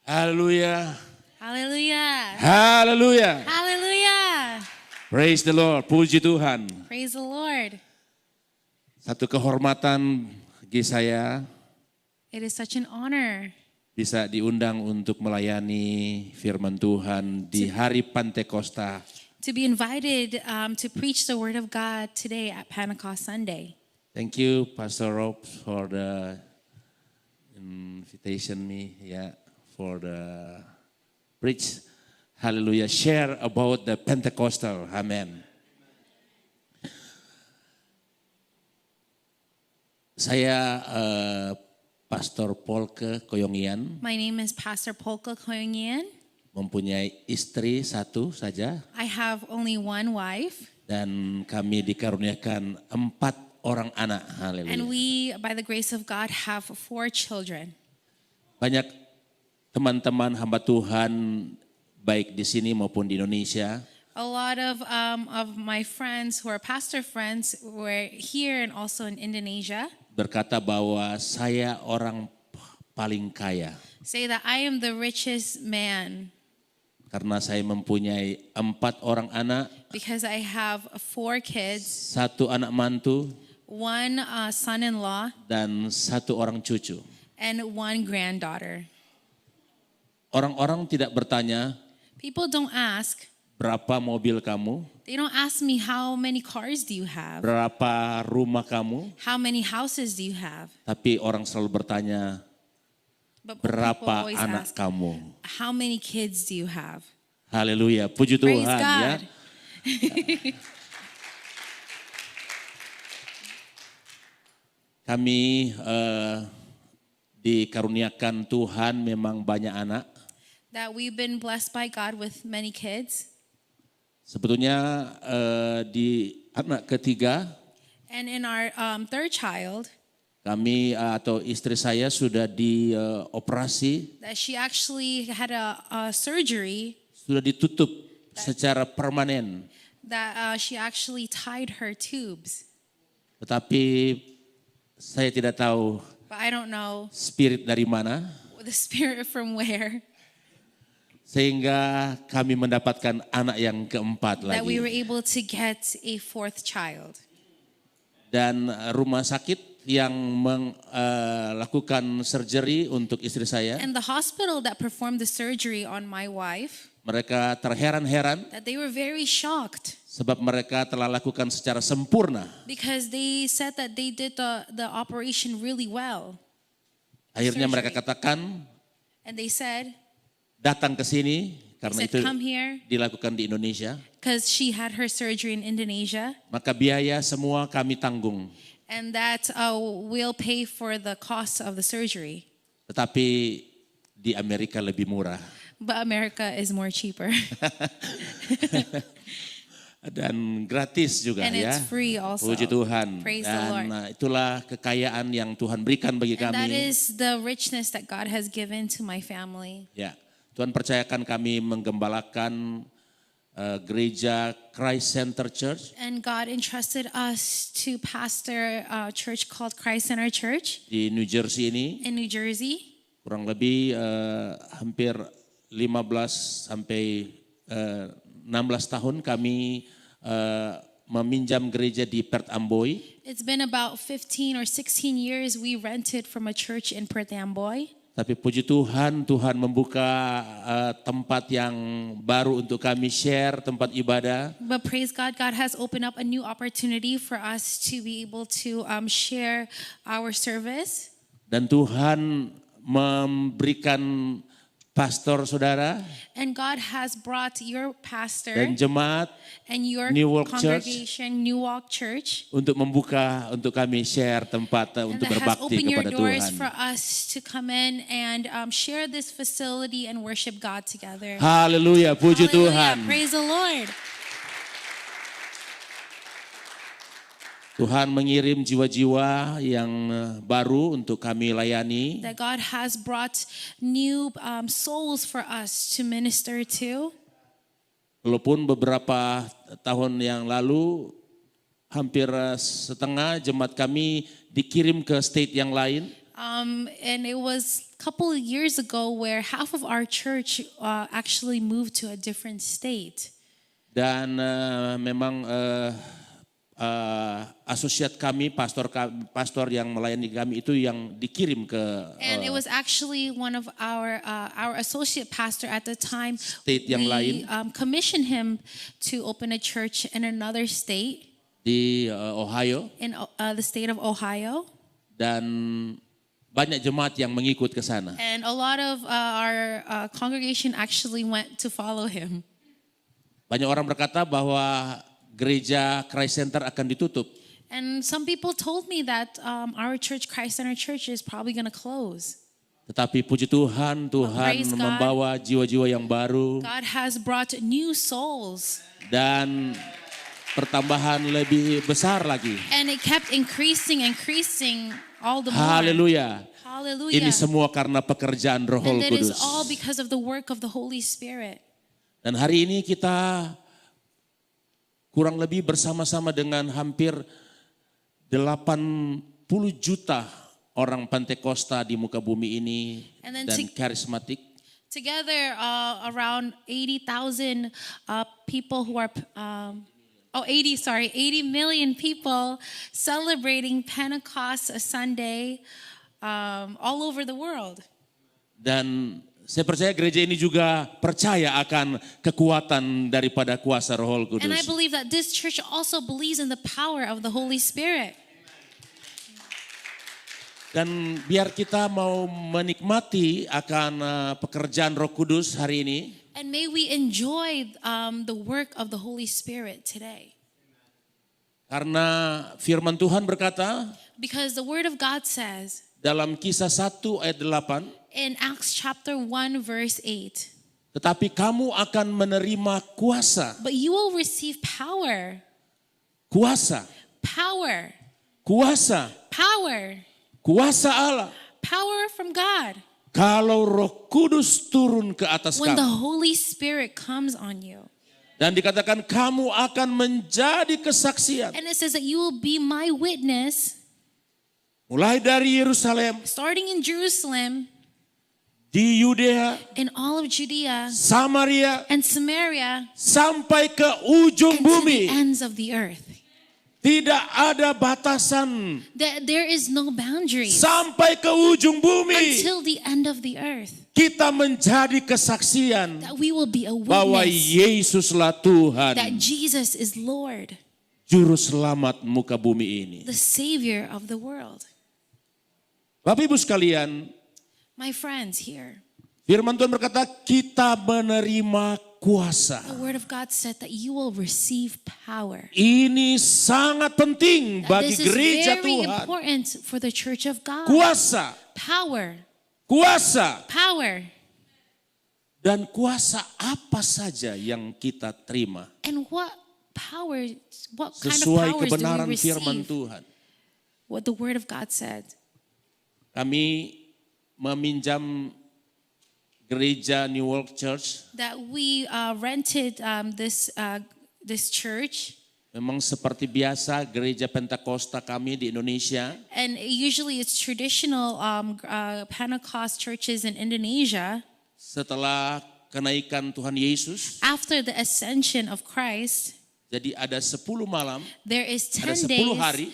Haleluya. Hallelujah. Haleluya. Hallelujah. Praise the Lord. Puji Tuhan. Praise the Lord. Satu kehormatan bagi saya It is such an honor bisa diundang untuk melayani firman Tuhan di hari Pantekosta. to be invited to preach the Word of God today at Pentecost Sunday. Thank you, Pastor Rob, for the invitation for the preach. Hallelujah. Share about the Pentecostal. Amen. Saya Pastor Polke Koyongian, My name is Pastor Polka Koyongian. mempunyai istri satu saja I have only one wife, dan kami dikaruniakan 4 orang anak. and Haleluya. we, by the grace of God, have 4 children. Banyak teman-teman hamba Tuhan baik di sini maupun di Indonesia A lot of my friends who are pastor friends were here and also in Indonesia berkata bahwa saya orang paling kaya say that I am the richest man karena saya mempunyai 4 orang anak, because I have 4 kids, 1 anak mantu 1 son-in-law, dan 1 orang cucu. and 1 granddaughter. Orang-orang tidak bertanya People don't ask. berapa mobil kamu, They don't ask me how many cars do you have, berapa rumah kamu, how many houses do you have, tapi orang selalu bertanya but people berapa always anak ask, kamu. how many kids do you have? Haleluya, puji Praise Tuhan ya. God. Kami dikaruniakan Tuhan memang banyak anak. That we've been blessed by God with many kids. Sebetulnya di anak ketiga And in our third child, kami atau istri saya sudah dioperasi, that she actually had a surgery sudah ditutup secara permanen. that she actually tied her tubes. Tetapi saya tidak tahu But I don't know spirit dari mana, the spirit from where, sehingga kami mendapatkan anak yang keempat that we were lagi. able to get a 4th child. Dan rumah sakit yang melakukan surgery untuk istri saya, And the hospital that performed the surgery on my wife, mereka terheran-heran that they were very shocked sebab mereka telah lakukan secara sempurna. because they said that they did the operation really well. Akhirnya Surgery. mereka katakan And they said, datang ke sini they karena said itu come here dilakukan di Indonesia, because she had her surgery in Indonesia. maka biaya semua kami tanggung. And that will pay for the cost of the surgery. Tetapi di Amerika lebih murah. But America is more cheaper. Dan gratis juga And ya. it's free also. Puji Tuhan. Praise the Dan Lord. itulah kekayaan yang Tuhan berikan bagi And that kami. is the richness that God has given to my family. Ya, Tuhan percayakan kami menggembalakan gereja Christ Center Church And God entrusted us to pastor a church called Christ Center Church di New Jersey ini. in New Jersey. Kurang lebih hampir 15 sampai 16 tahun kami meminjam gereja di Perth Amboy. It's been about 15 or 16 years we rented from a church in Perth Amboy. Tapi puji Tuhan, Tuhan membuka tempat yang baru untuk kami share, tempat ibadah. But praise God, God has opened up a new opportunity for us to be able to share our service. Dan Tuhan memberikan pastor saudara And God has brought your pastor dan jemaat and your New Walk Church congregation, New Walk Church, untuk membuka untuk kami share tempat and untuk that has berbakti opened your kepada doors Tuhan. for us to come in and share this facility and worship God together. Haleluya, puji Hallelujah. Tuhan. Praise the Lord. Tuhan mengirim jiwa-jiwa yang baru untuk kami layani. That God has brought new souls for us to minister to. Walaupun beberapa tahun yang lalu hampir setengah jemaat kami dikirim ke state yang lain. And it was a couple of years ago where half of our church actually moved to a different state. Dan memang asosiat kami, pastor yang melayani kami itu yang dikirim ke And it was actually one of our associate pastor at the time. state yang lain Commissioned him to open a church in another state, di Ohio, in the state of Ohio. dan banyak jemaat yang mengikut ke sana. And a lot of our congregation actually went to follow him. Banyak orang berkata bahwa gereja Christ Center akan ditutup. And some people told me that our church, Christ Center Church, is probably going to close. Tetapi puji Tuhan, Tuhan praise God. membawa jiwa-jiwa yang baru God has brought new souls. dan pertambahan lebih besar lagi. And it kept increasing all the more. Haleluya. Hallelujah. Ini semua karena pekerjaan Roh And that is Kudus. all because of the work of the Holy Spirit. Dan hari ini kita kurang lebih bersama-sama dengan hampir 80 juta orang Pentakosta di muka bumi ini And then dan karismatik. Together, around 80,000 people who are, 80 million people celebrating Pentecost Sunday all over the world. Dan saya percaya gereja ini juga percaya akan kekuatan daripada kuasa Roh Kudus. And I believe that this church also believes in the power of the Holy Spirit. Dan biar kita mau menikmati akan pekerjaan Roh Kudus hari ini, And may we enjoy the work of the Holy Spirit today. karena firman Tuhan berkata Because the Word of God says dalam Kisah 1 ayat 8, in Acts chapter 1 verse 8, tetapi kamu akan menerima kuasa, but you will receive power, kuasa, power, kuasa, power, kuasa Allah. power from God Kalau Roh Kudus turun ke atas when the kamu. Holy Spirit comes on you. Dan dikatakan kamu akan menjadi kesaksian. And it says that you will be my witness, Mulai dari Yerusalem, starting in Jerusalem, di Yudea, in all of Judea Samaria, and Samaria, sampai ke ujung and to the bumi. ends of the earth. Tidak ada batasan. That there is no boundaries Sampai ke ujung bumi. until the end of the earth. Kita menjadi kesaksian That we will be a bahwa witness Yesuslah Tuhan, that Jesus is Lord, Juru Selamat muka bumi ini. the Savior of the world. Bapak Ibu sekalian, My friends here, firman Tuhan berkata kita menerima kuasa. the Word of God said that you will receive power. Ini sangat penting That bagi this is gereja very Tuhan. important for the church of God. Kuasa, Power, kuasa. power. Dan kuasa apa saja yang kita terima. And what power, what kind of Sesuai powers do we kebenaran firman receive? Tuhan. What the Word of God said. Kami meminjam gereja New World Church. That we rented this church. Memang seperti biasa gereja Pentakosta kami di Indonesia. And usually it's traditional Pentecost churches in Indonesia. Setelah kenaikan Tuhan Yesus, After the ascension of Christ, jadi ada 10 malam there is Ada 10 10 hari.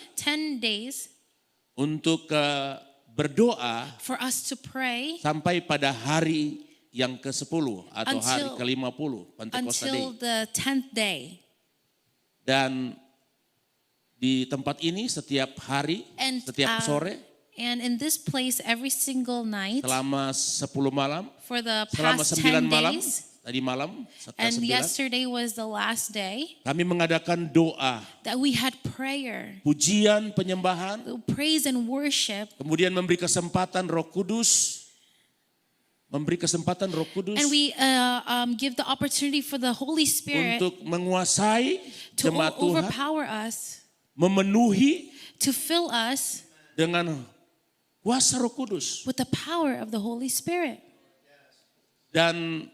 days untuk berdoa for us to pray sampai pada hari yang ke-10 atau hari Until- ke-50 Pentakosta Day. until the 10th day. Dan di tempat ini setiap hari, And, setiap sore, and in this place every single night selama 10 malam, for the selama past 9 10 malam, days, tadi malam, setelah and 9, yesterday was the last day, kami mengadakan doa, that we had prayer, pujian, penyembahan, praise and worship, kemudian memberi kesempatan Roh Kudus, and we give the opportunity for the Holy Spirit untuk menguasai to jemaat Tuhan, overpower us, memenuhi to fill us dengan kuasa Roh Kudus. with the power of the Holy Spirit. Dan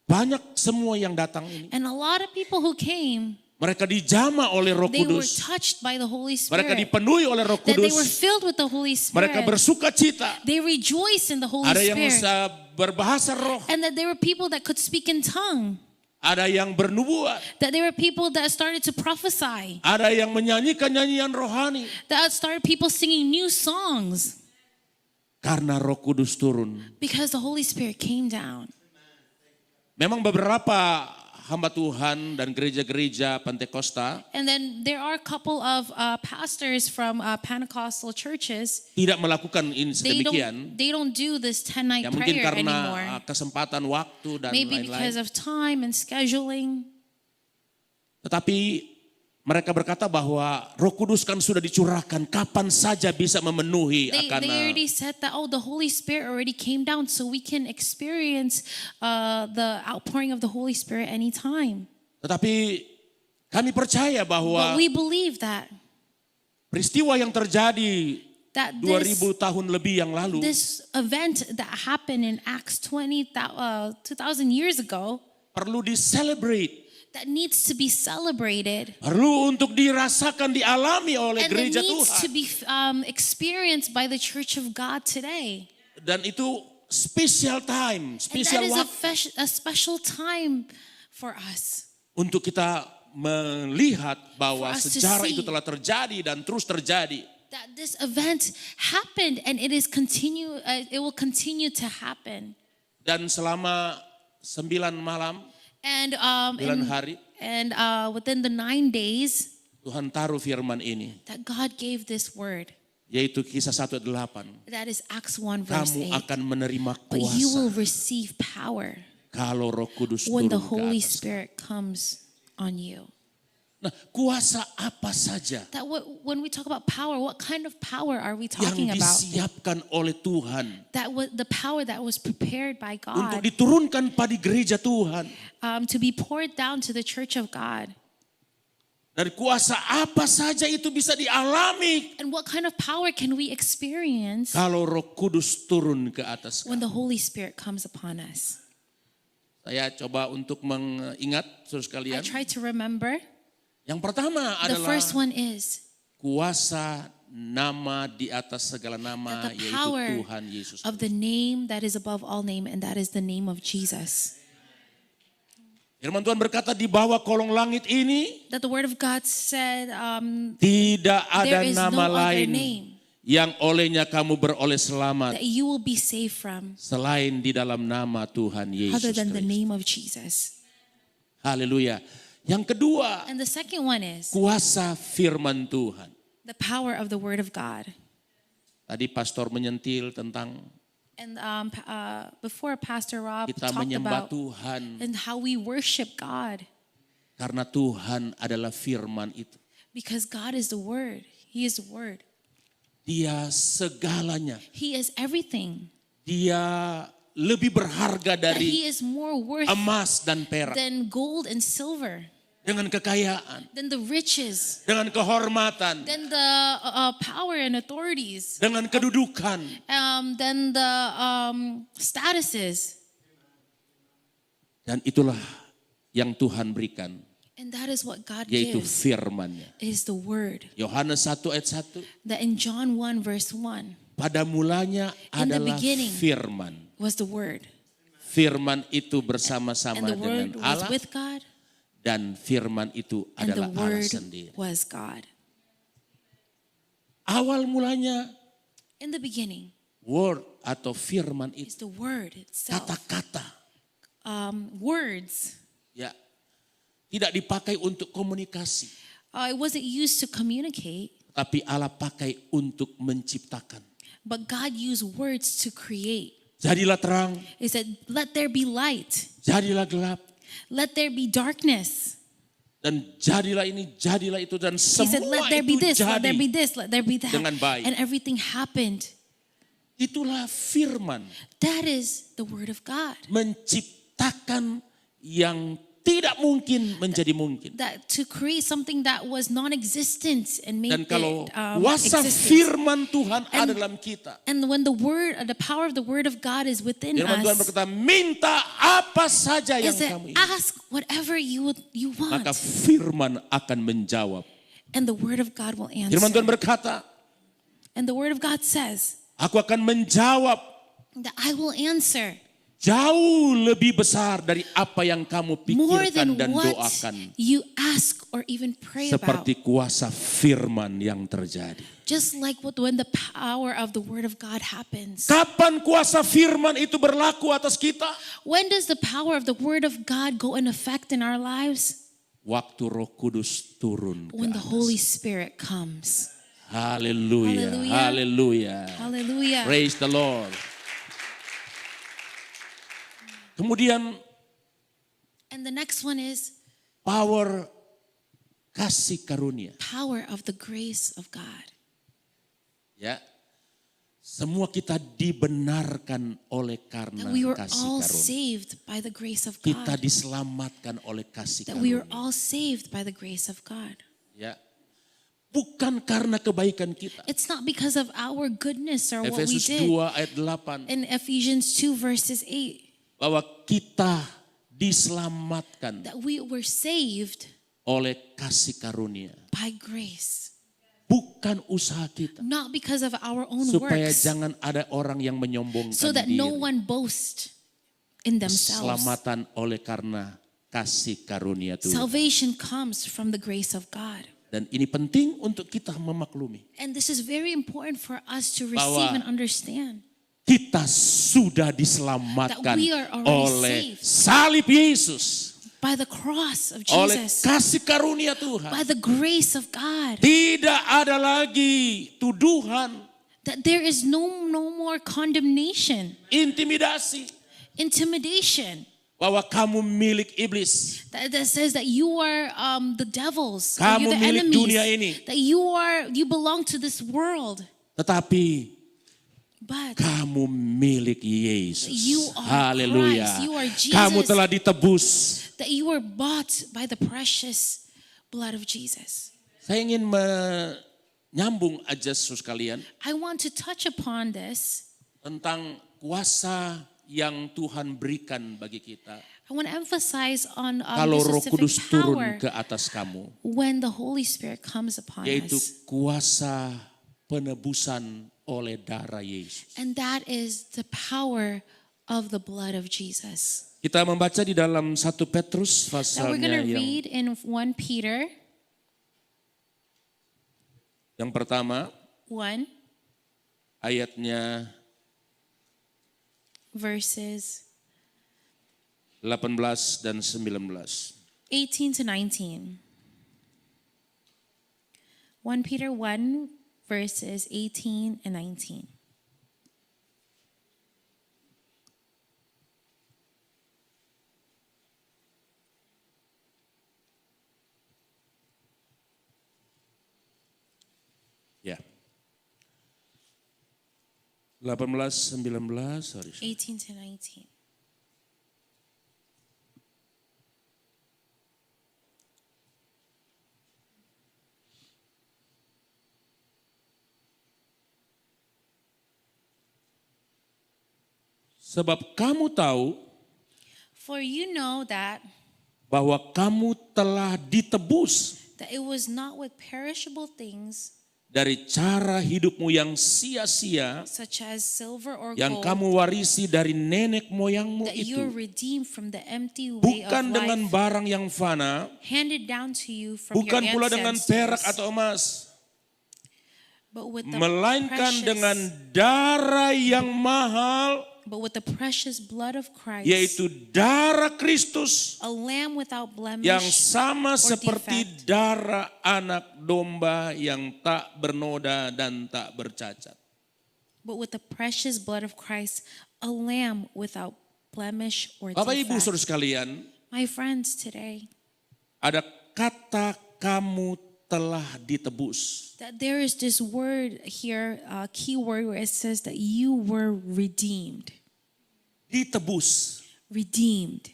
banyak semua yang datang ini And a lot of people who came Mereka dijamah oleh Roh They were Kudus. touched by the Holy Mereka Spirit. dipenuhi oleh Roh That they were Kudus. filled with the Holy Mereka Spirit. bersuka cita. They rejoiced in the Holy Ada yang Spirit. bisa berbahasa roh. And that there were people that could speak in tongue. Ada yang bernubuat. That there were people that started to prophesy. Ada yang menyanyikan nyanyian rohani. That started people singing new songs. Karena Roh Kudus turun. Because the Holy Spirit came down. Memang beberapa hamba Tuhan dan gereja-gereja Pentakosta And then there are a couple of pastors from Pentecostal churches. tidak melakukan ini sedemikian. They don't do this 10-night Ya mungkin prayer karena anymore. kesempatan waktu dan Maybe because lain-lain. of time and scheduling. Tetapi mereka berkata bahwa Roh Kudus kan sudah dicurahkan, kapan saja bisa memenuhi They akan already said that, the Holy Spirit already came down so we can experience the outpouring of the Holy Spirit anytime. Tetapi kami percaya But bahwa we believe that peristiwa yang terjadi that 2000 tahun lebih yang lalu this event that happened in Acts 2,000 years ago, perlu di-celebrate. that needs to be celebrated. Perlu untuk dirasakan, dialami oleh And that gereja needs to Tuhan. be Dan experienced by the Church of God today. itu special time, And that special is waktu a special time for us. untuk kita melihat bahwa For us to sejarah see. itu telah terjadi dan terus terjadi. That this event happened and it will continue to happen. Dan selama 9 malam, And 9 hari, within the 9 days Tuhan taruh firman ini, that God gave this word, yaitu Kisah 1:8. that is Acts 1 verse Kamu 8. akan menerima But you will kuasa receive power kalau Roh Kudus when the turun ke Holy atas. Spirit comes on you. Nah, kuasa apa saja That when we talk about power, what kind of power are we yang talking about? disiapkan oleh Tuhan That was the power that was prepared by untuk God diturunkan pada gereja Tuhan. to be poured down to the church of God. Dan kuasa apa saja itu bisa dialami And what kind of power can we experience kalau Roh Kudus turun ke atas. when the Holy Spirit comes upon us? Saya coba untuk mengingat saudara I sekalian. try to remember. Yang pertama The adalah first one is kuasa nama di atas segala nama, that the yaitu power Tuhan Yesus. of the name that is above all name, and that is the name of Jesus. Firman Tuhan berkata di bawah kolong langit ini That the word of God said, tidak ada there is no nama other lain name yang olehnya kamu beroleh selamat that you will be saved from selain di dalam nama Tuhan Yesus other than the Kristus. name of Jesus. Haleluya. Yang kedua, And the second one is kuasa firman Tuhan. the power of the word of God. Tadi pastor menyentil tentang And before Pastor Rob kita talked menyembah about Tuhan and how we worship God, karena Tuhan adalah firman itu. because God is the word. He is the word. Dia segalanya. He is everything. Dia lebih berharga That dari he is more worth emas dan perak. than gold and silver, Dengan kekayaan, than the riches, dengan kehormatan, than the power and authorities, dengan kedudukan. than the statuses. Dan itulah yang Tuhan berikan, And that is what God yaitu gives, firman-Nya. is the word. Yohanes 1 ayat 1, That in John 1 verse 1 pada mulanya In the adalah beginning. firman. was the word. Firman itu And bersama-sama the dengan word was Allah, with God. dan firman itu And the adalah Allah word sendiri. was God. Awal mulanya In the beginning word atau firman is itu the word itself. kata-kata, Words. ya, tidak dipakai untuk komunikasi, It wasn't used to communicate, tapi Allah pakai untuk menciptakan. but God used words to create. Jadilah terang, He said, let there be light. jadilah gelap, Let there be darkness. dan jadilah ini, jadilah itu, dan He said, semua let there be itu this, let there be jadi. this, let there be that. Dengan baik. And everything happened. Itulah firman, That is the word of God. menciptakan yang tidak mungkin menjadi mungkin. That to create something that was non-existent and make Dan kalau it kuasa existent. firman Tuhan ada dalam kita, And when the power of the word of God is within firman Tuhan us, berkata, minta apa saja yang is that kamu ingin. ask whatever you Maka want, firman akan menjawab. and the word of God will Firman Tuhan answer. berkata, And the word of God says aku akan menjawab that I will answer jauh lebih besar dari apa yang kamu more pikirkan than dan what doakan. you ask or even pray about. Seperti kuasa firman yang terjadi. Just like when the power of the word of God happens. Kapan kuasa firman itu berlaku atas kita? When does the power of the word of God go in effect in our lives? Waktu Roh Kudus turun ke When the atas. Holy Spirit comes. Haleluya, Haleluya. haleluya. Hallelujah. Praise the Lord. Kemudian And the next one is power kasih karunia. power of the grace of God. Ya, semua kita dibenarkan oleh karena That we were kasih all karunia. saved by the grace of Kita God. diselamatkan oleh kasih That we were karunia. all saved by the grace of God. Ya, bukan karena kebaikan kita. It's not because of our goodness or what we Efesus did. 2 ayat 8. In Ephesians 2 verses 8, Bahwa kita diselamatkan that we were saved oleh kasih karunia. by grace. Bukan usaha kita. Not because of our own Supaya works. jangan ada orang yang menyombongkan So that diri. no one boast in themselves. Keselamatan oleh karena kasih karunia Tuhan. Salvation comes from the grace of God. Dan ini penting untuk kita memaklumi. And this is very important for us to Bahwa receive and understand. Kita sudah diselamatkan That we are already oleh saved. salib Yesus. By the cross of Oleh Jesus. kasih karunia Tuhan. By the grace of God. Tidak ada lagi tuduhan, That there is no more condemnation, intimidasi. intimidation. Bahwa kamu milik iblis. That says that you are the devils. Or Kamu you're the milik enemies. dunia ini. That you belong to this world. Tetapi But kamu milik Yesus. You are Haleluya. Christ. You are Jesus. Kamu telah ditebus. that you were bought by the precious blood of Jesus. Saya ingin menyambung aja saudara sekalian I want to touch upon this. tentang kuasa yang Tuhan berikan bagi kita. I want to emphasize on Kalau the Roh Kudus specific turun power ke atas kamu, when the Holy Spirit comes upon yaitu us. kuasa penebusan oleh darah Yesus. And that is the power of the blood of Jesus. Kita membaca di dalam 1 Petrus Now we're pasalnya going to yang read in 1 Peter pertama, 1 ayatnya verses 18 dan 19. 18 to 19. 1 Peter 1 verses 18 and 19. Ya. 18, 19, sorry. 18 to 19. Sebab kamu tahu For you know that bahwa kamu telah ditebus it was not with perishable things dari cara hidupmu yang sia-sia such as silver or yang gold kamu warisi dari nenek moyangmu that you are itu, redeemed from the empty way bukan of dengan life barang yang fana, handed down to you from bukan your pula dengan perak ancestors, atau emas, but with the melainkan precious, dengan darah yang mahal, but with the precious blood of Christ, yaitu darah Kristus a lamb without blemish yang sama or seperti defect. darah anak domba yang tak bernoda dan tak bercacat. But with the precious blood of Christ, a lamb without blemish or Bapak Ibu defect. Saudara sekalian, My friends, today, ada kata kamu telah ditebus. that there is this word here, key word where it says that you were redeemed. Ditebus. Redeemed.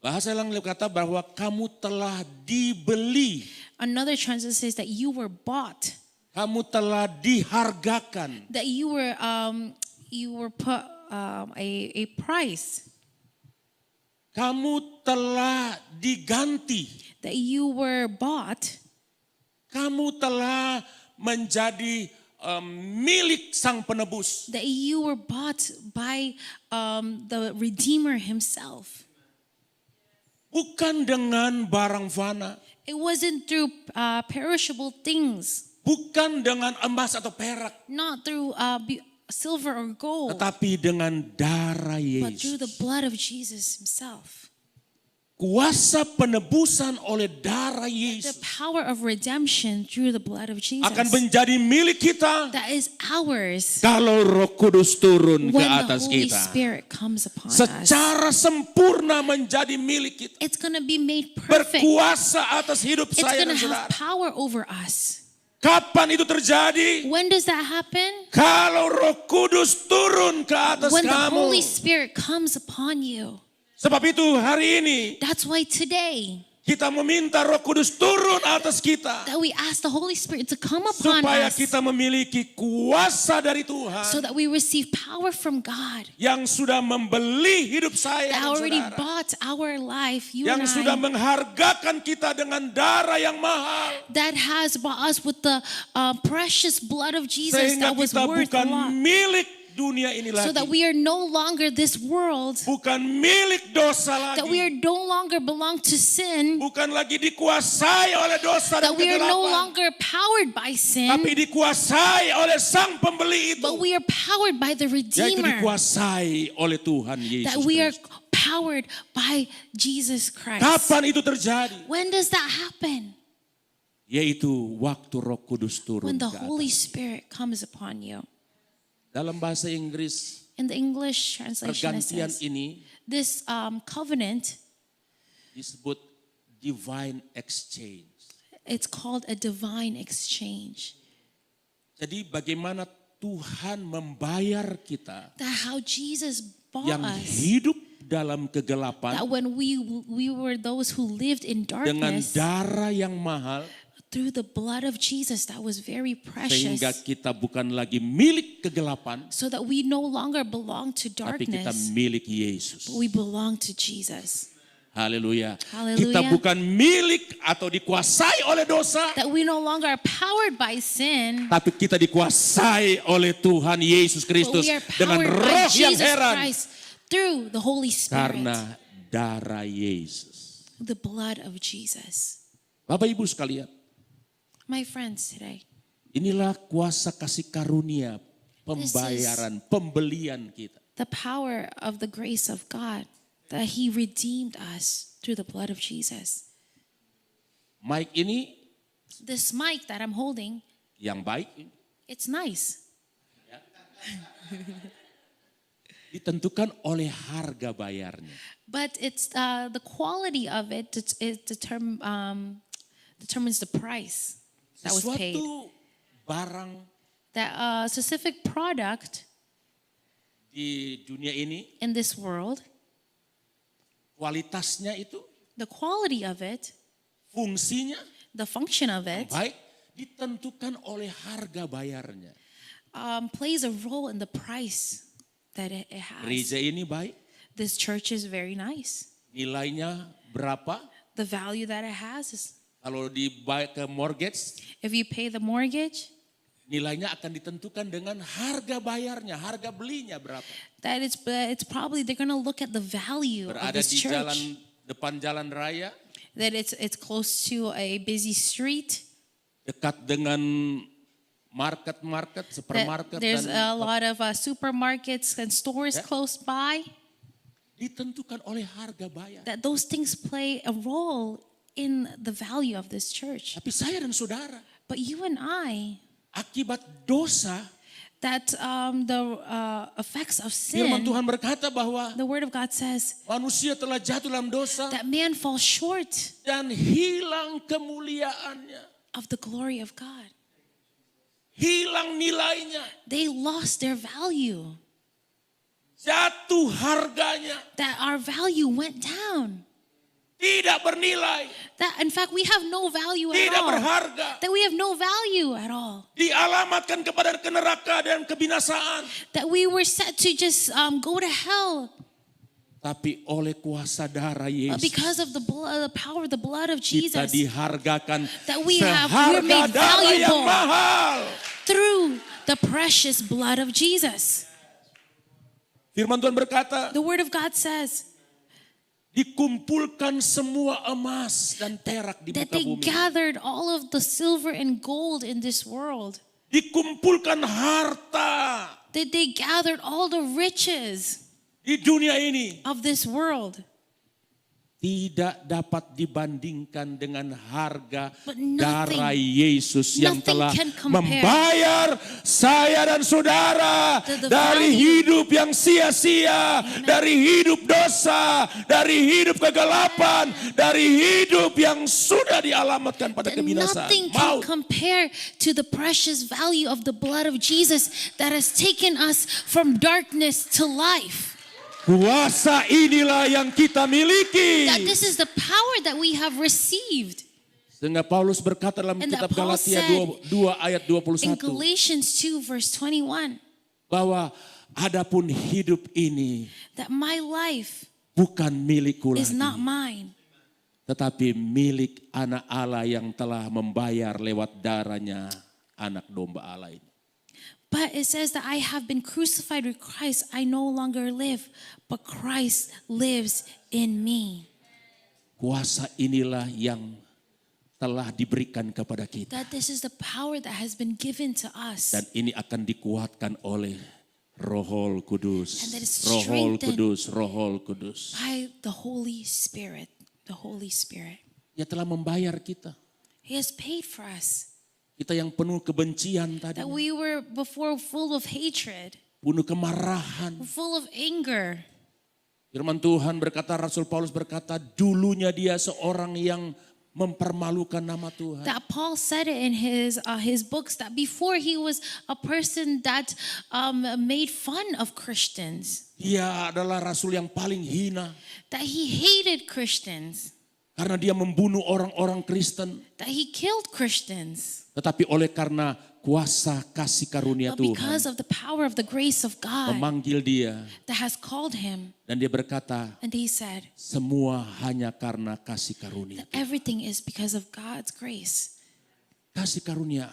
Bahasa lain berkata bahwa kamu telah dibeli. Another translation says that you were bought, Kamu telah dihargakan. that you were put a price, Kamu telah diganti. that you were bought, Kamu telah menjadi milik Sang Penebus. that you were bought by the Redeemer himself. Bukan dengan barang fana. It wasn't through perishable things, Bukan dengan emas atau perak. not through silver or gold, Tetapi dengan darah but through the Yesus. blood of Jesus himself. Kuasa penebusan oleh darah The Yesus power of redemption through the blood of Jesus. akan menjadi milik kita That is ours kalau Roh Kudus turun ke when the atas Holy kita. Spirit comes upon us. Secara sempurna menjadi milik kita. It's going to be made perfect. Berkuasa atas hidup It's saya going dan to have saudara. power over us. Kapan itu terjadi? When does that happen? Kalau Roh Kudus turun ke atas When the kamu. Holy Spirit comes upon you. Sebab itu hari ini That's why today kita meminta Roh Kudus turun atas kita. that we ask the Holy Spirit to come upon Supaya us kita memiliki kuasa dari Tuhan. so that we receive power from God Yang sudah membeli hidup saya that dan already saudara. bought our life, you and Yang sudah I, menghargakan kita dengan darah yang mahal. that has bought us with the precious blood of Jesus Sehingga that was kita worth a bukan lot. milik dunia ini So lagi. that we are no longer this world, Bukan milik dosa that we are lagi. no longer belong to sin, Bukan lagi dikuasai oleh dosa dan that we are no kegelapan. longer powered by sin, Tapi dikuasai oleh sang pembeli itu. but we are powered by the Yaitu Redeemer, dikuasai oleh Tuhan Yesus that we are Kristus. powered by Jesus Christ. Kapan itu terjadi? When does that happen? Yaitu waktu Roh Kudus turun When the ke Holy atas. Spirit comes upon you. Dalam bahasa Inggris, In the English translation, it pergantian says, ini this covenant, disebut divine exchange. it's called a divine exchange. Jadi bagaimana Tuhan membayar kita That how Jesus bought yang us. hidup dalam kegelapan That when we were those who lived in dengan darkness, darah yang mahal through the blood of Jesus that was very sehingga precious, kita bukan lagi milik kegelapan so that we no longer belong to tapi kita darkness, milik Yesus. but we belong to Jesus. Haleluya. Haleluya. Kita bukan milik atau dikuasai oleh dosa, That we no longer are powered by sin, tapi kita dikuasai oleh Tuhan Yesus but Kristus we are dengan powered by roh yang Jesus heran Christ through the Holy Spirit, karena darah Yesus. the blood of Jesus. Bapak Ibu sekalian, My friends today, inilah kuasa kasih karunia, pembayaran, pembelian kita. the power of the grace of God, that He redeemed us through the blood of Jesus. Mic ini This mic that I'm holding, yang baik it's nice. ditentukan oleh harga bayarnya. But it's the quality of it determines the price that was paid. Suatu barang That specific product di dunia ini in this world, kualitasnya itu, the quality of it, fungsinya the function of it, baik ditentukan oleh harga bayarnya. plays a role in the price that it has. Gereja ini baik, This church is very nice. nilainya berapa? The value that it has is, Kalau dibayar ke mortgage, if you pay the mortgage, nilainya akan ditentukan dengan harga bayarnya, harga belinya berapa. that it's probably they're going to look at the value of Berada this di jalan church. depan jalan raya, That it's close to a busy street. dekat dengan market, That supermarket there's dan a lot of supermarkets and stores Yeah. close by. ditentukan oleh harga bayar. That those things play a role in the value of this church. Tapi saya dan saudara, But you and I, akibat dosa, that the effects of firman sin, Tuhan berkata bahwa the Word of God says manusia telah jatuh dalam dosa that man falls short dan hilang kemuliaannya, of the glory of God. hilang nilainya, They lost their value. jatuh harganya. That our value went down. tidak bernilai, That in fact we have no value at tidak all. berharga, That we have no value at all. dialamatkan kepada neraka dan kebinasaan. That we were set to just go to hell. Tapi oleh kuasa darah But Yesus, because of the blood, the power of the blood of kita Jesus, dihargakan that we're seharga made darah yang valuable mahal. through the precious blood of Jesus. Firman Tuhan berkata, The word of God says dikumpulkan semua emas dan perak di that muka they bumi. gathered all of the silver and gold in this world. Dikumpulkan harta That they gathered all the riches di dunia ini. of this world. Tidak dapat dibandingkan dengan harga But nothing- darah Yesus yang nothing telah can compare membayar saya dan saudara to the dari value. hidup yang sia-sia, dari hidup dosa, dari hidup kegelapan, dari hidup yang sudah dialamatkan pada That kebinasaan, nothing can maut. compare to the precious value of the blood of Jesus that has taken us from darkness to life. Kuasa inilah yang kita miliki. That this is the power that we have received. Sehingga Paulus berkata dalam And that kitab Paul Galatia said 2 ayat In 21 Galatians 2 verse 21, bahwa adapun hidup ini that my life bukan milikku is lagi, not mine, tetapi milik anak Allah yang telah membayar lewat darahnya anak domba Allah ini. but it says that I have been crucified with Christ. I no longer live, but Christ lives in me. Kuasa inilah yang telah diberikan kepada kita. That this is the power that has been given to us. Dan ini akan dikuatkan oleh Rohul Kudus. And that is Rohul strengthened Kudus, Rohul Kudus. by the Holy Spirit. The Holy Spirit. Dia telah membayar kita. He has paid for us. Kita yang penuh kebencian tadi, That we were before full of hatred, penuh kemarahan. full of anger. Firman Tuhan berkata, Rasul Paulus berkata, dulunya dia seorang yang mempermalukan nama Tuhan. That Paul said it in his books that before he was a person that made fun of Christians. Dia adalah rasul yang paling hina That he hated Christians. karena dia membunuh orang-orang Kristen. That he killed Christians. Tetapi oleh karena kuasa kasih karunia But Tuhan because of the power of the grace of God memanggil dia, that has called him, dan dia berkata, and he said semua hanya karena kasih karunia. that everything is because of God's grace. Kasih karunia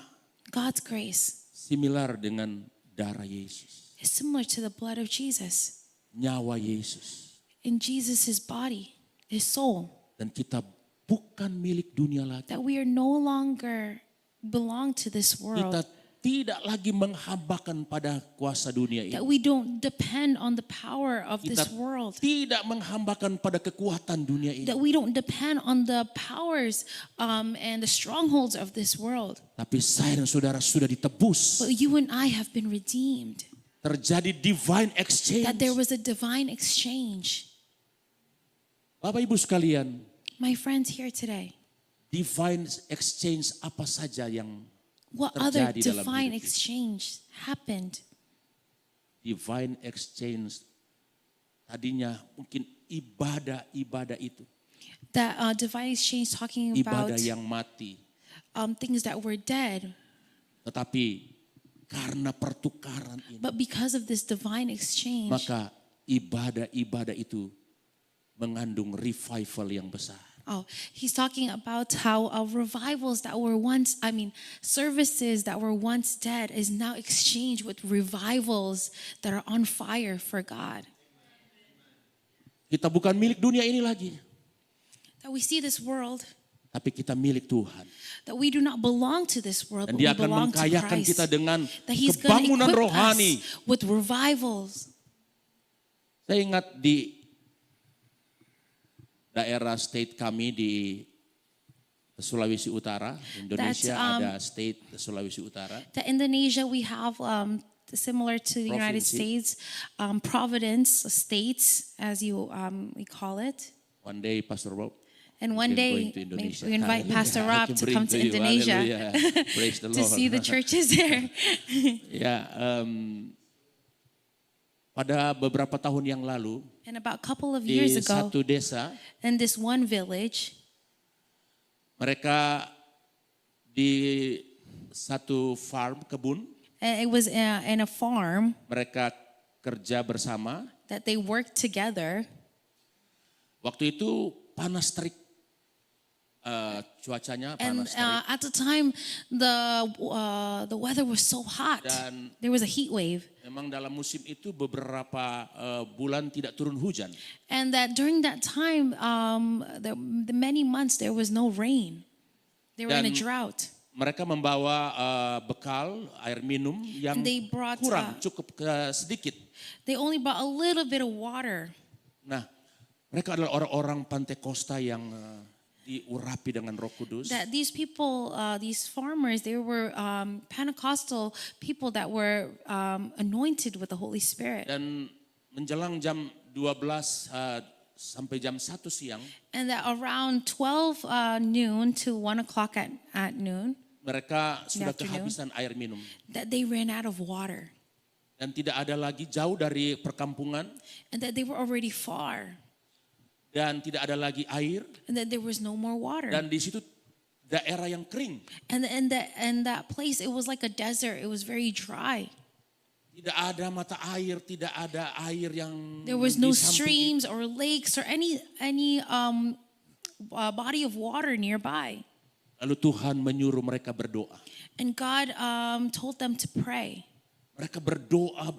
God's grace similar dengan darah Yesus, is similar to the blood of Jesus. nyawa Yesus. In Jesus' body, his soul. Dan kita bukan milik dunia lagi. That we are no longer belong to this world. Kita tidak lagi menghambakan pada kuasa dunia ini. That we don't depend on the power of Kita this world. tidak menghambakan pada kekuatan dunia ini. That we don't depend on the powers and the strongholds of this world. Tapi saya dan saudara sudah ditebus. But you and I have been redeemed. Terjadi divine exchange. That there was a divine exchange. Bapak Ibu sekalian, My friends here today, divine exchange apa saja yang what other terjadi dalam divine hidup kita? exchange happened? Divine exchange tadinya mungkin ibadah itu. That divine exchange talking about Ibadah yang mati. things that were dead. Tetapi karena pertukaran ini, But because of this divine exchange, maka ibadah itu mengandung revival yang besar. oh, he's talking about how revivals that were once, services that were once dead is now exchanged with revivals that are on fire for God. Kita bukan milik dunia ini lagi, That we see this world, tapi kita milik Tuhan. that we do not belong to this world, Dan but we dia akan belong to mengkayakan kita Christ. dengan That he's going to kebangunan equip rohani. us with revivals. Saya ingat di daerah state kami di Sulawesi Utara, Indonesia ada state Sulawesi Utara. That Indonesia, we have similar to the United Provinsi. States, Providence states, as we call it. One day Pastor Rob, And one can day, go into Indonesia. we invite Hallelujah. Pastor I Rob can to bring come to you. Indonesia Hallelujah. Praise the to Lord. see the churches there. Ya, pada beberapa tahun yang lalu And about a couple of di years ago, satu desa in this one village, mereka di satu farm kebun it was in a farm mereka kerja bersama. that they worked together. Waktu itu panas terik, cuacanya And panas terik at the time, the weather was so hot. dan There was a heat wave. memang dalam musim itu beberapa bulan tidak turun hujan. And that during that time, the many months, there was no rain. They were in a Dan drought. Mereka membawa bekal air minum yang And they brought, kurang, cukup sedikit. They only brought a little bit of water. Nah, mereka adalah orang-orang Pantekosta yang diurapi dengan Roh Kudus. That these people, these farmers, they were Pentecostal people that were anointed with the Holy Spirit. Dan menjelang jam 12 sampai jam 1 siang, And that around 12 noon to 1 o'clock at noon, mereka sudah afternoon. kehabisan air minum. that they ran out of water. Dan tidak ada lagi, jauh dari perkampungan, And that they were already far. dan tidak ada lagi air, And that there was no more water. dan di situ daerah yang kering. And that place, it was like a desert. It was very dry. Tidak ada mata air, tidak ada air yang There was di no samping streams or lakes or any body of water nearby. Lalu Tuhan menyuruh mereka berdoa. And God told them to pray. Mereka berdoa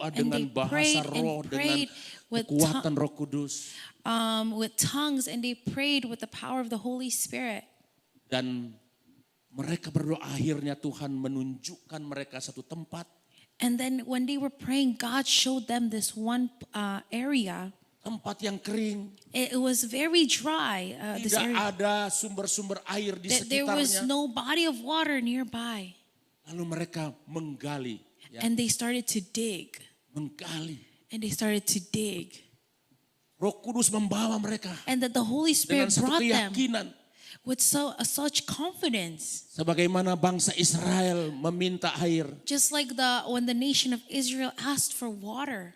And dengan they bahasa prayed and roh, dengan prayed with kekuatan Roh Kudus. with tongues, and they prayed with the power of the Holy Spirit. Dan mereka berdoa, akhirnya Tuhan menunjukkan mereka satu tempat. And then when they were praying, God showed them this one area. Tempat yang kering, It was very dry. This tidak area. ada sumber-sumber air di There was sekitarnya. no body of water nearby. Lalu mereka menggali, ya, And they started to dig. menggali. And they started to dig. Roh Kudus membawa mereka And that the Holy dengan Spirit satu brought them keyakinan. with such confidence. Sebagaimana bangsa Israel meminta air Just like when the nation of Israel asked for water.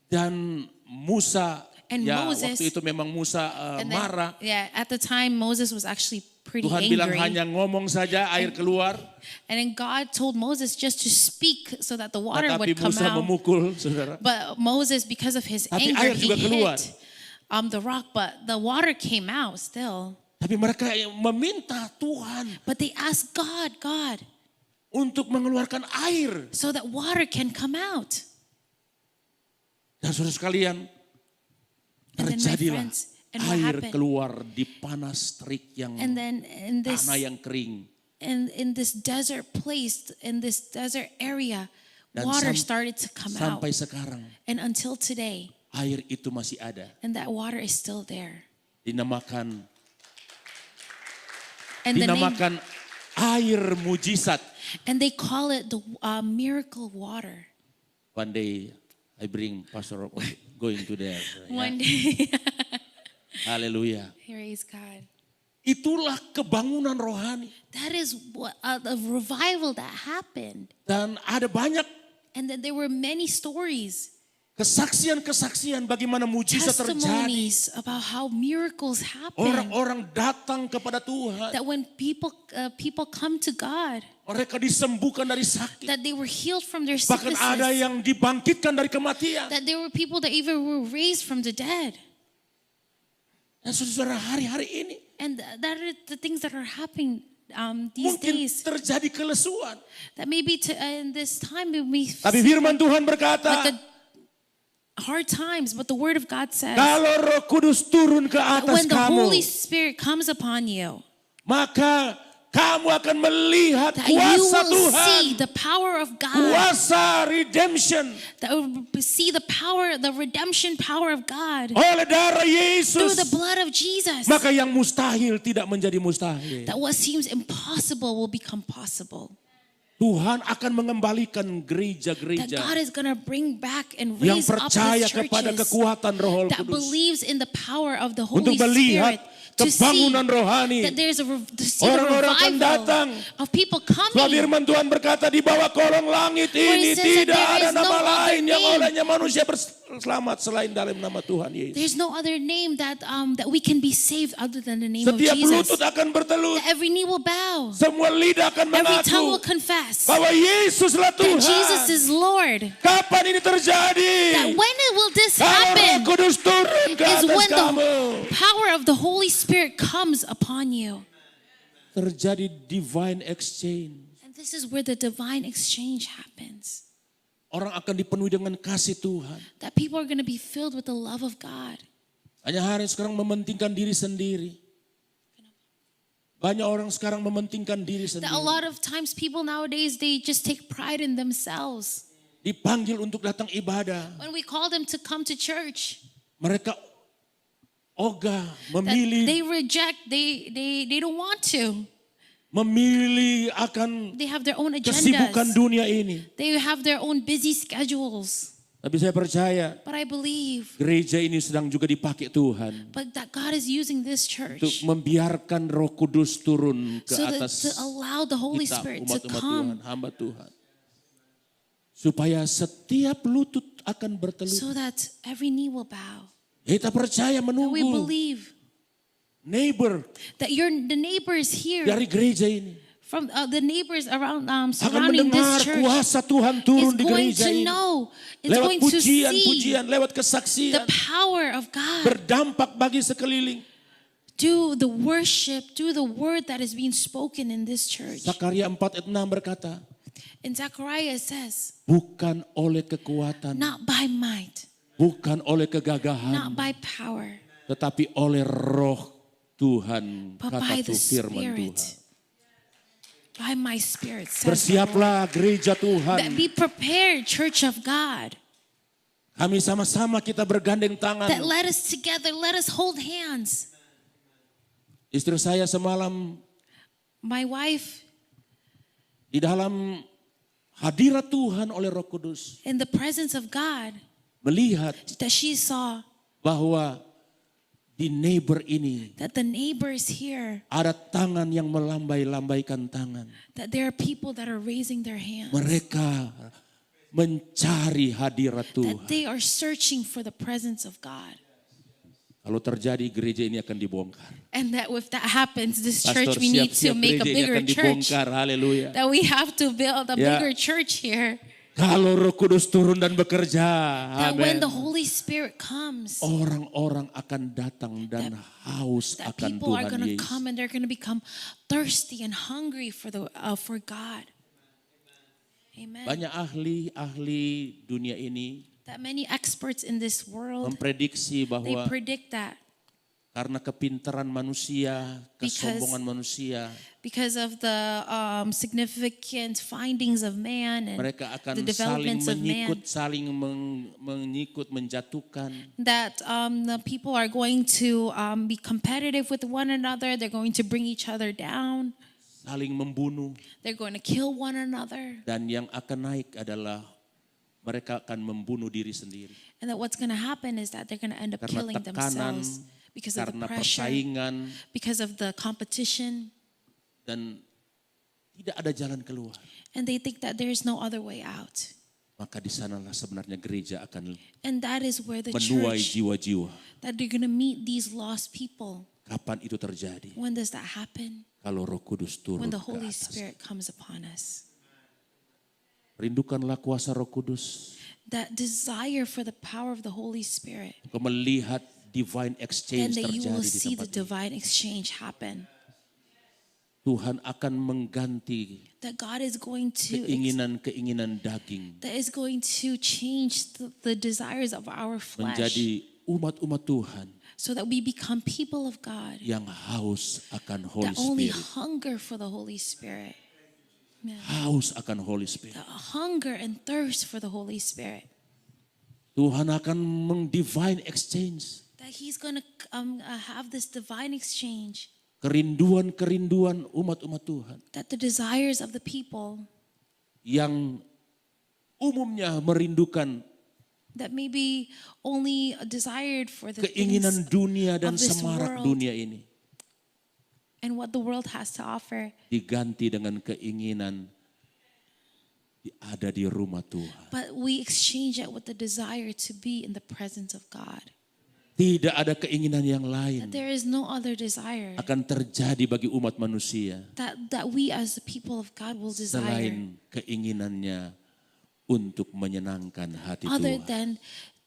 dan Musa, And ya Moses- waktu itu memang Musa And then, marah. at the time Moses was actually pretty Tuhan bilang angry. hanya ngomong saja air keluar, And then God told Moses just to speak so that the water tetapi would come Musa out. memukul, saudara. But Moses, because of his Tapi anger, air he juga keluar. hit the rock, but the water came out still. Tapi mereka meminta Tuhan But they asked God, untuk mengeluarkan air. so that water can come out. Dan saudara sekalian, And then my terjadilah friends, and what air happened? keluar di panas terik yang And then in tanah yang kering. in this desert place, in this desert area, Dan water started to come out. sampai sekarang And until today, air itu masih ada. and that water is still there. Dinamakan And the name, dinamakan air mujizat. and they call it the miracle water. One day I bring Pastor going to there. Ya. One day, Haleluya. praise God. Itulah kebangunan rohani. That is what the revival that happened. Dan ada banyak And then there were many stories, kesaksian-kesaksian bagaimana mujizat terjadi. testimonies about how miracles happen. Orang-orang datang kepada Tuhan. That when people come to God, Mereka disembuhkan dari sakit. that they were healed from their Bahkan ada sicknesses. yang dibangkitkan dari kematian. That there were people that even were raised from the dead. Dan saudara, hari-hari ini And that are the things that are happening these mungkin days. terjadi kelesuan. That maybe in this time we Tapi firman Tuhan berkata, like the hard times, but the word of God says kalau Roh Kudus turun ke that atas when the Holy kamu, Spirit comes upon you, maka kamu akan melihat that you kuasa will Tuhan, see the power of God, kuasa redemption that will see the power, the redemption power of God oleh darah through the Yesus. blood of Jesus. Maka yang mustahil tidak menjadi mustahil. That what seems impossible will become possible. Tuhan akan mengembalikan That gereja-gereja God is going to bring back and yang raise up percaya His kepada churches kekuatan Roh that Kudus believes in the power of the untuk Holy melihat Spirit to see kebangunan rohani. that there's to see the Orang-orang akan datang. revival of people Sebab coming. firman Tuhan berkata di bawah kolong langit ini it says that tidak there ada is no nama other lain yang name. olehnya manusia selamat selain dalam nama Tuhan Yesus. There's no other name that that we can be saved other than the name Setiap of Jesus. lutut akan bertelut, That every knee will bow, semua lidah akan every tongue will mengaku confess bahwa Yesuslah that Jesus Tuhan. is Lord. Kapan ini terjadi? That when will this Kalau Roh happen Kudus turun ke is atas when kamu. the power of the Holy Spirit comes upon you. Terjadi divine exchange. And this is where the divine exchange happens. Orang akan dipenuhi dengan kasih Tuhan. That people are going to be filled with the love of God. Hanya hari sekarang mementingkan diri sendiri. Banyak orang sekarang mementingkan diri That a sendiri. lot of times people nowadays, they just take pride in themselves. Dipanggil untuk datang ibadah. When we call them to come to church, Mereka ogah, that memilih they reject, they don't want to. memilih akan They have their own kesibukan agendas. dunia ini. They have their own busy schedules. Tapi saya percaya But I believe gereja ini sedang juga dipakai Tuhan that God is using this untuk church membiarkan Roh Kudus turun ke so that atas to allow the Holy kita, Spirit to umat-umat Tuhan, come hamba Tuhan. Supaya setiap lutut akan bertelut. so that every knee will bow. Kita percaya That we menunggu believe neighbor that the neighbors here, dari gereja ini from the neighbors around akan surrounding mendengar this church, kuasa Tuhan is turun di going gereja to ini. know, is Lewat going to see pujian-pujian, lewat the kesaksian, power of God. berdampak bagi sekeliling. Do the worship, do the word that is being spoken in this church. Zakaria 4 ayat 6 berkata, And Zechariah says, bukan oleh kekuatan, not by might, bukan oleh kegagahan, not by power, tetapi oleh Roh Tuhan, but kata by itu the firman Spirit. Tuhan. By my Spirit, says the Lord. Bersiaplah gereja That Tuhan. be prepared, church of God. Kami sama-sama kita bergandeng tangan. That let us together, let us hold hands. Istri saya semalam My wife, di dalam hadirat Tuhan oleh Roh Kudus in the presence of God, melihat that she saw bahwa di neighbor ini that the neighbors here, ada tangan yang melambai-lambaikan tangan. that there are people that are raising their hands, Mereka mencari hadirat that Tuhan. they are searching for the presence of God. Kalau terjadi gereja ini akan dibongkar. And that if that happens, this Pastor, church, we need to siap-siap make a gereja ini bigger akan church. dibongkar. Haleluya. That we have to build a Ya. bigger church here. Kalau Roh Kudus turun dan bekerja, That when amin. the Holy Spirit comes, Orang-orang akan datang dan haus that akan people are Tuhan going to Yesus. come and they're going to become thirsty and hungry for for God. Amen. Banyak ahli dunia ini That many experts in this world, memprediksi they bahwa predict that karena kepintaran manusia, kesombongan manusia, because of the significant findings of man and mereka akan the saling developments of man, menyikut, saling menyikut, menjatuhkan. that the people are going to be competitive with one another. They're going to bring each other down. Saling membunuh. They're going to kill one another. Dan yang akan naik adalah mereka akan membunuh diri sendiri. And that what's going to happen is that they're going to end up Karena killing tekanan, themselves because of the karena pressure, persaingan, because of the competition. dan tidak ada jalan keluar. And they think that there is no other way out. Maka di sanalah sebenarnya gereja akan And that is where the menuai church, jiwa-jiwa. that they're going to meet these lost people. Kapan itu terjadi? When does that happen? Kalau Roh Kudus turun When the ke Holy atas. Spirit comes upon us. Rindukanlah kuasa Roh Kudus. That desire for the power of the Holy Spirit. Kau melihat divine And exchange that you terjadi will di see the tempat ini. divine exchange happen. Tuhan akan mengganti That God is going to, keinginan-keinginan daging that is going to change the desires of our flesh. menjadi umat-umat Tuhan So that we become people of God. yang haus akan Holy That only Spirit. hunger for the Holy Spirit. Amen. Haus akan Holy Spirit. The hunger and thirst for the Holy Spirit. Tuhan akan divine exchange. That He's going to have this divine exchange. Kerinduan-kerinduan umat-umat Tuhan That the desires of the people yang umumnya merindukan that may be only desired for the keinginan things dunia dan of this semarak world. dunia ini. and what the world has to offer, diganti dengan keinginan ada di rumah Tuhan. but we exchange it with the desire to be in the presence of God. Tidak ada keinginan yang That lain there is no other desire akan terjadi bagi umat manusia that we as the people of God will desire selain keinginannya untuk menyenangkan hati other Tuhan. than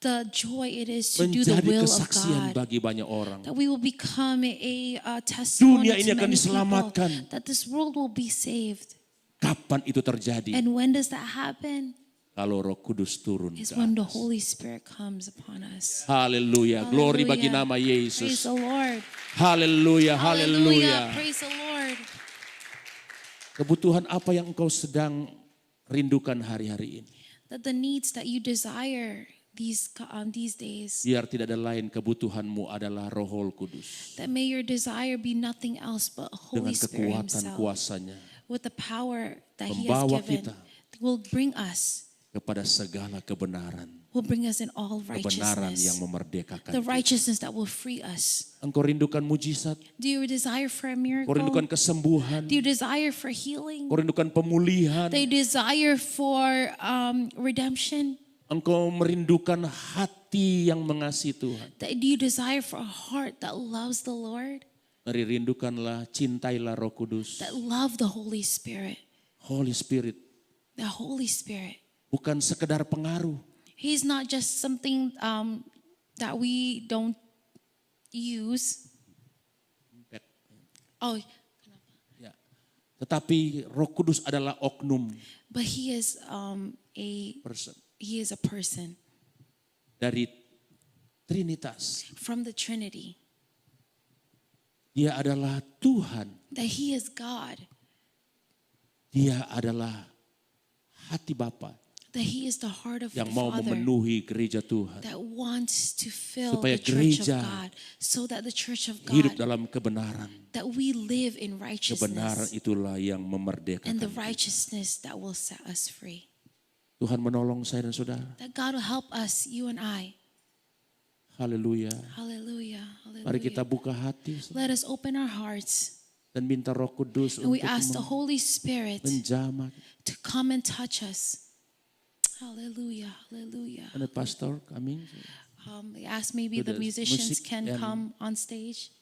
the joy it is to do the Menjadi will of kesaksian God. bagi banyak orang. That we will become a testimony Dunia ini to akan many diselamatkan. people, that this world will be saved. Kapan itu terjadi? And when does that happen? Kalau Roh Kudus turun Is ke when the atas. Holy Spirit comes upon us. Haleluya, glory bagi Hallelujah. nama Praise Yesus. the Lord. Haleluya, haleluya. Praise the Lord. Kebutuhan apa yang engkau sedang rindukan hari-hari ini? That the needs that you desire these days, Biar tidak ada lain, kebutuhanmu adalah Roh Kudus. that may your desire be nothing else but Holy Dengan Spirit kekuatan Himself, kuasanya with the power that He has membawa given, kita will bring us, kepada segala kebenaran. will bring us in all Kebenaran yang righteousness, memerdekakan the kita. righteousness that will free us. Engkau rindukan mujizat, Do you desire for a engkau rindukan miracle? kesembuhan, Do you desire for healing? engkau rindukan pemulihan, They desire for redemption? engkau merindukan hati yang mengasihi Tuhan. Do you desire for a heart that loves the Lord? Mari rindukanlah, cintailah Roh Kudus. That love the Holy Spirit? Holy Spirit The Holy Spirit. bukan sekedar pengaruh. He's not just something that we don't use. Oh, Ya. Tetapi Roh Kudus adalah oknum but He is person He is a person dari Trinitas. from the Trinity. Dia adalah Tuhan. That He is God. Dia adalah hati Bapa That He is the heart of the yang mau Father. memenuhi gereja Tuhan. That wants to fill Supaya the church of gereja God, so that the church of Hidup God, dalam kebenaran. that we live in Kebenaran righteousness, itulah yang and memerdekakan the kita. righteousness that will set us free. Tuhan menolong saya dan saudara. That God will help us, you and I. Haleluya. Hallelujah. Mari kita Hallelujah. buka hati Let us open our hearts dan minta Roh Kudus and we untuk ask the Holy Spirit menjamah. to come and touch us. Hallelujah. Hallelujah. And the pastor coming. We ask maybe So the the musicians music can and- come on stage.